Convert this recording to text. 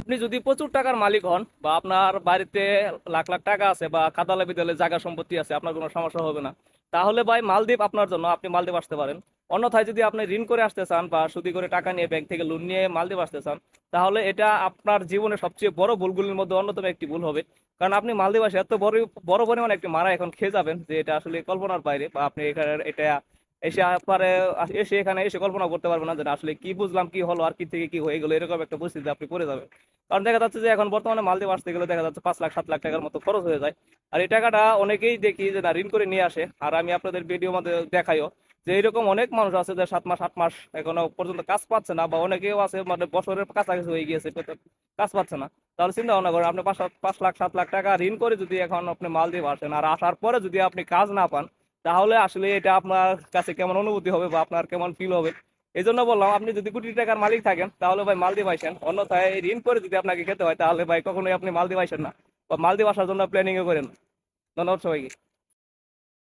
আপনি যদি প্রচুর টাকার মালিক হন বা আপনার বাড়িতে লাখ লাখ টাকা আছে বা খাদালে বিদালে জায়গা সম্পত্তি আছে, আপনার কোনো সমস্যা হবে না। তাহলে ভাই মালদ্বীপ আপনার জন্য, আপনি মালদ্বীপ আসতে পারেন। অন্যথায় যদি আপনি ঋণ করে আসতে চান বা সুদি করে টাকা নিয়ে ব্যাংক থেকে লোন নিয়ে মালদ্বীপ আসতে চান, তাহলে এটা আপনার জীবনের সবচেয়ে বড় ভুলগুলির মধ্যে অন্যতম একটি ভুল হবে। কারণ আপনি মালদ্বীপ আসে এত বড় বড় পরিমাণে একটি মারা এখন খেয়ে যাবেন যে এটা আসলে কল্পনার বাইরে, বা আপনি এখানে এটা এসে পরে এসে এখানে এসে কল্পনা করতে পারবেন না যে না, আসলে কি বুঝলাম কি হলো আর কি থেকে কি হয়ে গেলো, এরকম একটা পরিস্থিতি আপনি পড়ে যাবেন। কারণ দেখা যাচ্ছে যে এখন বর্তমানে মালদ্বীপ আসতে গেলে দেখা যাচ্ছে 5 লাখ 7 লাখ টাকার মতো খরচ হয়ে যায়। আর এই টাকাটা অনেকেই দেখি যে না ঋণ করে নিয়ে আসে, আর আমি আপনাদের ভিডিও মধ্যে দেখাইও যে এরকম অনেক মানুষ আছে যে 7 মাস 8 মাস এখনো পর্যন্ত কাজ পাচ্ছে না, বা অনেকেও আছে মানে বছরের কাছাকাছি হয়ে গিয়েছে কিন্তু কাজ পাচ্ছে না। তাহলে চিন্তা ভাবনা করেন, আপনি 5 লাখ 7 লাখ টাকা ঋণ করে যদি এখন আপনি মালদ্বীপ আসেন আর আসার পরে যদি আপনি কাজ না পান, তাহলে আসলে এটা আপনার কাছে কেমন অনুভূতি হবে বা আপনার কেমন ফিল হবে। এই জন্য বললাম, আপনি যদি কোটি টাকার মালিক থাকেন তাহলে ভাই মালদ্বীপ আইসেন, অন্যথায় ঋণ করে যদি আপনাকে খেতে হয় তাহলে ভাই কখনোই আপনি মালদ্বীপ আইসেন না, বা মালদ্বীপ আসার জন্য প্ল্যানিংও করেন না। ধন্যবাদ সবাইকে।